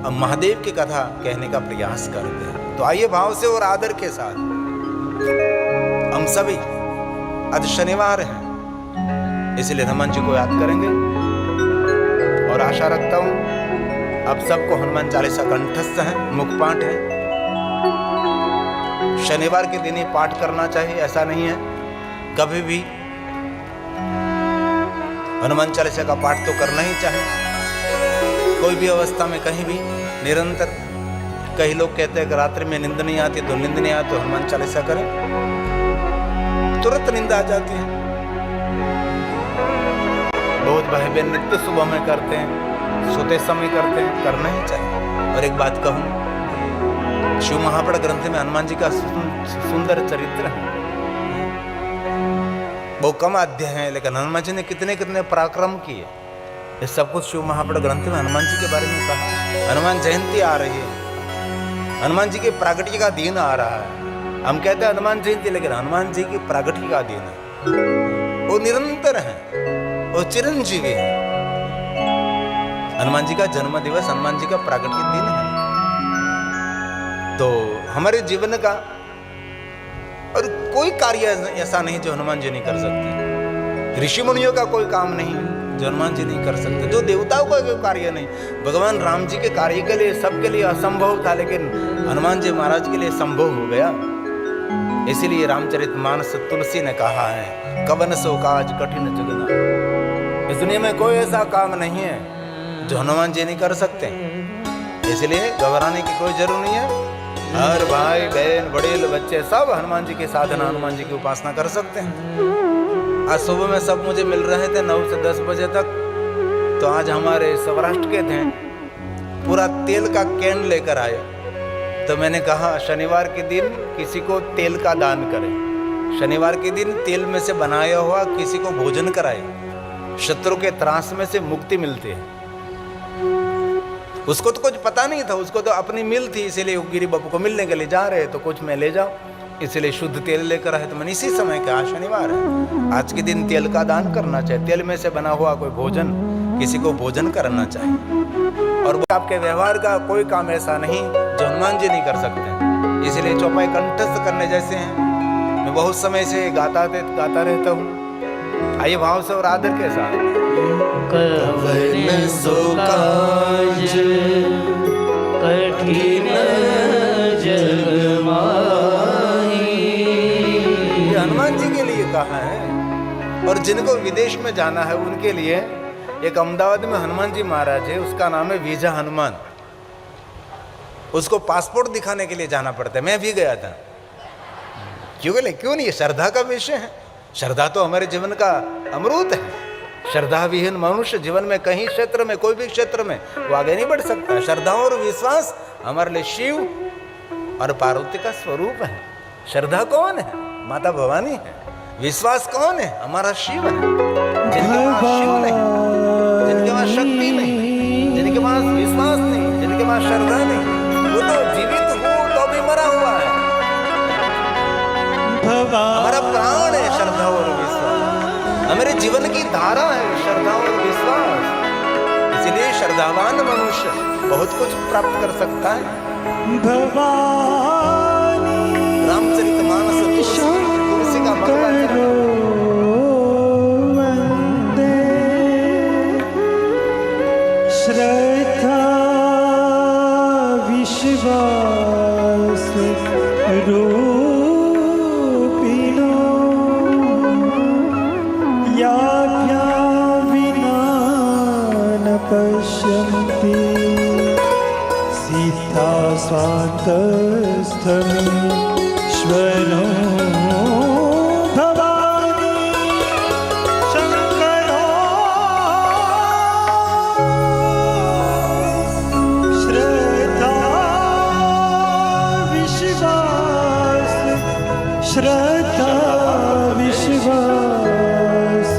अब महादेव की कथा कहने का प्रयास करते हैं। तो आइए भाव से और आदर के साथ हम सभी, आज शनिवार है इसलिए हनुमान जी को याद करेंगे और आशा रखता हूं अब सबको हनुमान चालीसा कंठस्थ है, मुखपाठ है। शनिवार के दिन ही पाठ करना चाहिए ऐसा नहीं है, कभी भी हनुमान चालीसा का पाठ तो करना ही चाहिए, कोई भी अवस्था में कहीं भी निरंतर। कई लोग कहते हैं कि रात्रि में नींद नहीं आती, तो नींद नहीं आती तो हनुमान चालीसा करें, तुरंत नींद आ जाती है। बहुत भाई बहन नित्य सुबह में करते हैं, सोते समय करते हैं, करना ही चाहिए। और एक बात कहूं, शिव महापुराण ग्रंथ में हनुमान जी का सुंदर चरित्र है, बहुत कम अध्याय है, लेकिन हनुमान जी ने कितने कितने पराक्रम किए। ये सब कुछ शिव महापुराण ग्रंथ में हनुमान जी के बारे में कहा। हनुमान जयंती आ रही है, हनुमान जी के प्रागट्य का दिन आ रहा है। हम कहते हैं हनुमान जयंती, लेकिन हनुमान जी की प्रागट्य का दिन है, वो निरंतर है, वो चिरंजीवी है। हनुमान जी का जन्म दिवस, हनुमान जी का प्रागट्य दिन है। तो हमारे जीवन का और कोई कार्य ऐसा नहीं जो हनुमान जी नहीं कर सकते। ऋषि मुनियों का कोई काम नहीं जो हनुमान जी नहीं कर सकते, जो देवताओं का कोई कार्य नहीं। भगवान राम जी के कार्य के लिए सबके लिए असंभव था, लेकिन हनुमान जी महाराज के लिए संभव हो गया। इसीलिए रामचरितमानस तुलसी ने कहा है, कवन सो काज कठिन जगना। इस दुनिया में कोई ऐसा काम नहीं है जो हनुमान जी नहीं कर सकते। इसलिए घबराने की कोई जरूरत नहीं है। हर भाई बहन बड़े बच्चे सब हनुमान जी की साधना, हनुमान जी की उपासना कर सकते हैं। आज सुबह में सब मुझे मिल रहे थे 9 से 10 बजे तक, तो आज हमारे सौराष्ट्र के थे, पूरा तेल का कैन लेकर आए। तो मैंने कहा शनिवार के दिन किसी को तेल का दान करें, शनिवार के दिन तेल में से बनाया हुआ किसी को भोजन कराए, शत्रु के त्रास में से मुक्ति मिलती है। उसको तो कुछ पता नहीं था, उसको तो अपनी मिल थी, इसीलिए गिरी बापू को मिलने के लिए जा रहे, तो कुछ मैं ले जाओ, इसलिए शुद्ध तेल लेकर आए। तो मैंने इसी समय कहा शनिवार है, आज के दिन तेल का दान करना चाहिए, तेल में से बना हुआ कोई भोजन किसी को भोजन करना चाहिए। और आपके व्यवहार का कोई काम ऐसा नहीं जो हनुमान जी नहीं कर सकते। इसलिए चौपाई कंठस्थ करने जैसे हैं। मैं बहुत समय से गाता रहता हूँ। आइए भाव से और आदर के साथ। कवन सो काज कठिन जग माही। ये हनुमान जी के लिए कहा है। और जिनको विदेश में जाना है उनके लिए एक अहमदाबाद में हनुमान जी महाराज है, उसका नाम है वीजा हनुमान। उसको पासपोर्ट दिखाने के लिए जाना पड़ता है। मैं भी गया था। क्यों नहीं, ये श्रद्धा का विषय है। श्रद्धा तो हमारे जीवन का अमृत है। श्रद्धा विहीन मनुष्य जीवन में कहीं क्षेत्र में, कोई भी क्षेत्र में वो आगे नहीं बढ़ सकता। श्रद्धा और विश्वास हमारे लिए शिव और पार्वती का स्वरूप है। श्रद्धा कौन है? माता भवानी है। विश्वास कौन है? हमारा शिव है। जिनके पास शिव नहीं, जिनके पास शक्ति नहीं, जिनके पास विश्वास नहीं, जिनके पास श्रद्धा नहीं, वो तो जीवित हो तो भी मरा हुआ है। हमारा प्राण है श्रद्धा और विश्वास, हमारे जीवन की धारा है श्रद्धा और विश्वास। इसलिए श्रद्धावान मनुष्य बहुत कुछ प्राप्त कर सकता है। रामचरितमानस तुलसी का मकबरा श्रद्धा विश्वास रूपिणो याज्ञा विना न पश्यन्ति सीता स्वान्तस्थमीश्वरो श्रद्धा विश्वास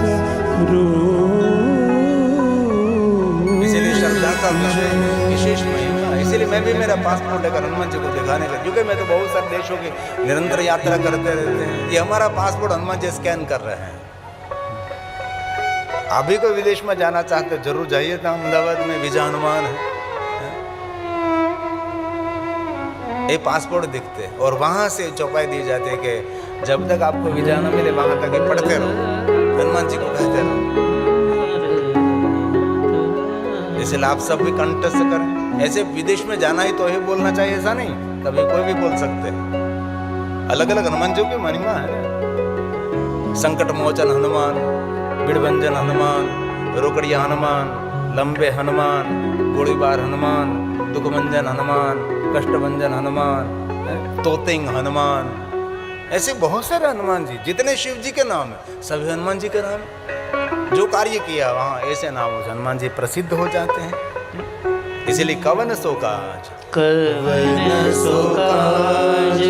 इसीलिए श्रद्धा का विशेष महिमा। इसीलिए मैं भी मेरा पासपोर्ट लेकर हनुमान जी को दिखाने का, क्योंकि मैं तो बहुत सारे देशों की निरंतर यात्रा करते रहते हैं। ये हमारा पासपोर्ट हनुमान जी स्कैन कर रहे हैं। आप भी कोई विदेश में जाना चाहते जरूर जाइए था। अहमदाबाद में वीजा हनुमान है। एक पासपोर्ट दिखते और वहां से चौपाई दी जाती है कि जब तक आपको वीजा न मिले वहां तक ही पढ़ते रहो, हनुमान जी को कहते रहो। इसलिए आप सब भी कंठस्थ करें। ऐसे विदेश में जाना ही तो ही बोलना चाहिए, ऐसा नहीं, कभी कोई भी बोल सकते हैं। अलग अलग हनुमान जी की महिमा है। संकट मोचन हनुमान, बिड़भंजन हनुमान, रोकड़िया हनुमान, लंबे हनुमान, गोलीबार हनुमान, दुखभंजन हनुमान, कष्टभंजन हनुमान, तोतिंग हनुमान, ऐसे बहुत सारे हनुमान जी। जितने शिव जी के नाम है सभी हनुमान जी के नाम है। जो कार्य किया वहाँ ऐसे नामों से हनुमान जी प्रसिद्ध हो जाते हैं। इसलिए कवन सो काज, कवन सो काज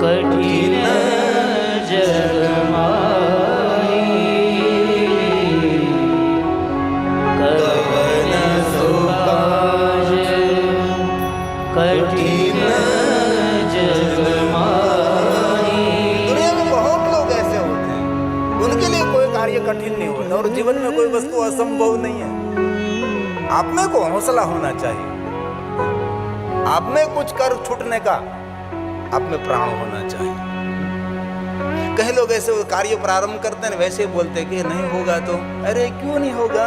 कठिन जग माई, कवन सो काज कठिन जग माई। दुनिया में बहुत लोग ऐसे होते हैं, उनके लिए कोई कार्य कठिन नहीं होता और जीवन में कोई वस्तु असंभव नहीं है। आप में को हौसला होना चाहिए, आप में कुछ कर छूटने का आप में प्राण होना चाहिए। कई लोग ऐसे कार्य प्रारंभ करते हैं, वैसे बोलते हैं कि नहीं होगा तो, अरे क्यों नहीं होगा।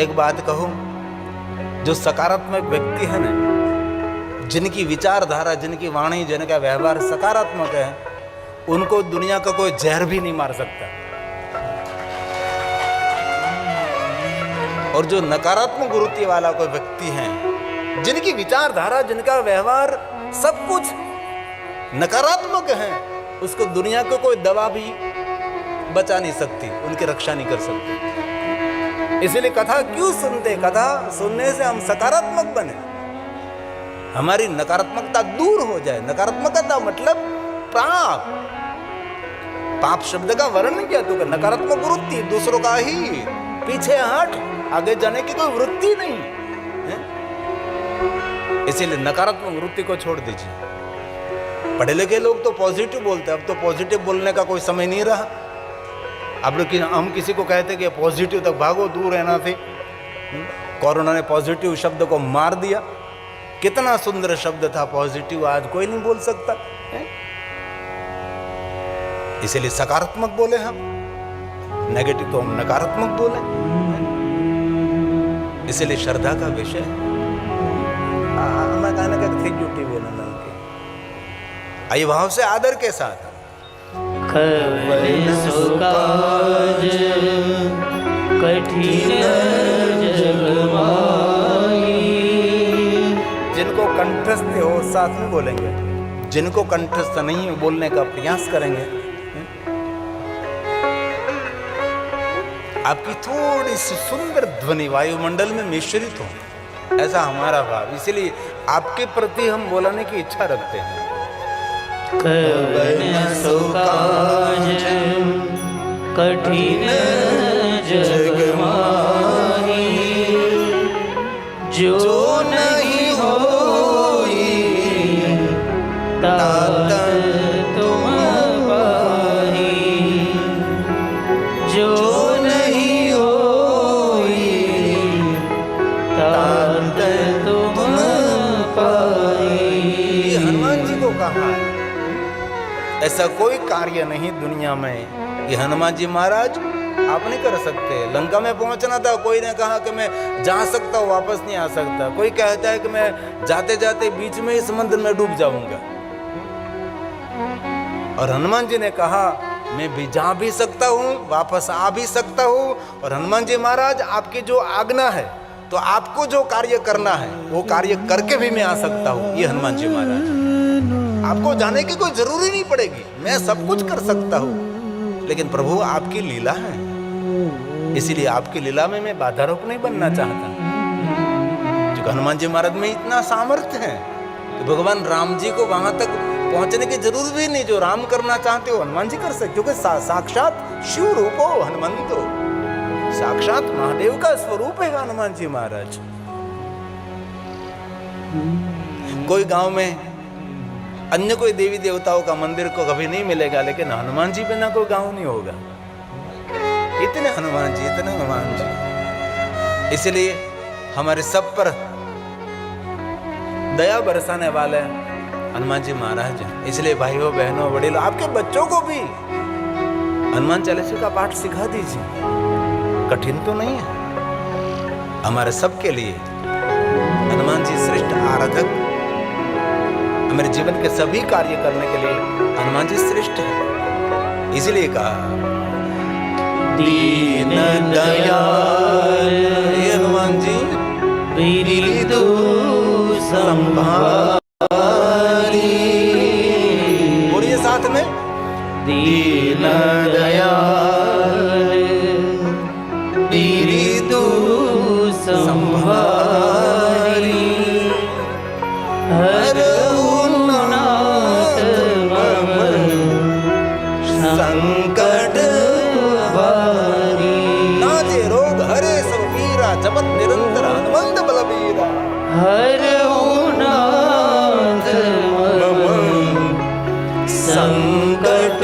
एक बात कहूं, जो सकारात्मक व्यक्ति है ना, जिनकी विचारधारा, जिनकी वाणी, जिनका व्यवहार सकारात्मक है, उनको दुनिया का कोई जहर भी नहीं मार सकता। और जो नकारात्मक वृत्ति वाला कोई व्यक्ति है, जिनकी विचारधारा, जिनका व्यवहार सब कुछ नकारात्मक है, उसको दुनिया को कोई दवा भी बचा नहीं सकती, उनकी रक्षा नहीं कर सकती। इसलिए कथा क्यों सुनते? कथा सुनने से हम सकारात्मक बने, हमारी नकारात्मकता दूर हो जाए। नकारात्मकता मतलब पाप। पाप शब्द का वर्णन किया तो नकारात्मक वृत्ति, दूसरों का ही पीछे हट, आगे जाने की कोई वृत्ति नहीं है। इसीलिए नकारात्मक वृत्ति को छोड़ दीजिए। पढ़े लिखे लोग तो पॉजिटिव बोलते हैं, अब तो पॉजिटिव बोलने का कोई समय नहीं रहा। अब लोग हम किसी को कहते कि पॉजिटिव तक भागो, दूर रहना थे। कोरोना ने पॉजिटिव शब्द को मार दिया। कितना सुंदर शब्द था पॉजिटिव, आज कोई नहीं बोल सकता है? इसीलिए सकारात्मक बोले हम, नेगेटिव तो हम नकारात्मक बोले। इसलिए श्रद्धा का विषय मैं कहना थे ड्यूटी बोलना के आइए भाव से आदर के साथ। कवन सो काज कठिन जग माई। जिनको कंठस्थ हो साथ में बोलेंगे, जिनको कंठस्थ नहीं हो बोलने का प्रयास करेंगे। आपकी थोड़ी सी सुंदर ध्वनि वायुमंडल में मिश्रित हो, ऐसा हमारा भाव। इसलिए आपके प्रति हम बोलने की इच्छा रखते हैं। कवन सो काज कठिन जग माही, जो नहीं होई तात तुम पाही, जो नहीं होई तात तुम पाही। ये हनुमान जी को कहा है। ऐसा कोई कार्य नहीं दुनिया में कि हनुमान जी महाराज आप नहीं कर सकते। लंका में पहुंचना था, कोई ने कहा कि मैं जा सकता हूँ, वापस नहीं आ सकता। कोई कहता है कि मैं जाते जाते बीच में ही समुद्र में डूब जाऊंगा। और हनुमान जी ने कहा मैं भी जा भी सकता हूँ, वापस आ भी सकता हूँ। और हनुमान जी महाराज आपकी जो आज्ञा है, तो आपको जो कार्य करना है वो कार्य करके भी मैं आ सकता हूँ। ये हनुमान जी महाराज, आपको जाने की कोई जरूरी नहीं पड़ेगी, मैं सब कुछ कर सकता हूँ। लेकिन प्रभु आपकी लीला है, इसीलिए आपकी लीला में मैं बाधारोप नहीं बनना चाहता। जो हनुमान जी महाराज में इतना सामर्थ्य है तो भगवान राम जी को वहां तक पहुंचने की जरूरत भी नहीं। जो राम करना चाहते हो हनुमान जी कर सकते, क्योंकि साक्षात शिव रूप हो हनुमंतो, साक्षात महादेव का स्वरूप है हनुमान जी महाराज। कोई गांव में अन्य कोई देवी देवताओं का मंदिर को कभी नहीं मिलेगा, लेकिन हनुमान जी बिना कोई गांव नहीं होगा। इतने हनुमान जी, इतने हनुमान जी। इसलिए हमारे सब पर दया बरसाने वाले हनुमान जी महाराज हैं। इसलिए भाइयों बहनों वडीलों, आपके बच्चों को भी हनुमान चालीसा का पाठ सिखा दीजिए। कठिन तो नहीं है। हमारे सबके लिए हनुमान जी श्रेष्ठ आराधक, हमारे जीवन के सभी कार्य करने के लिए हनुमान जी श्रेष्ठ है। इसलिए कहा दीन दयाल हे हनुमान जी बिरदु संभारी। बोलिए साथ में, दीन दयाल बिरदु संभारी। हरहु नाथ मम संकट भारी। नाजे रोग हरे सब पीरा, जपत निरंतर हनुमंत बलबीरा। हरहु नाथ मम संकट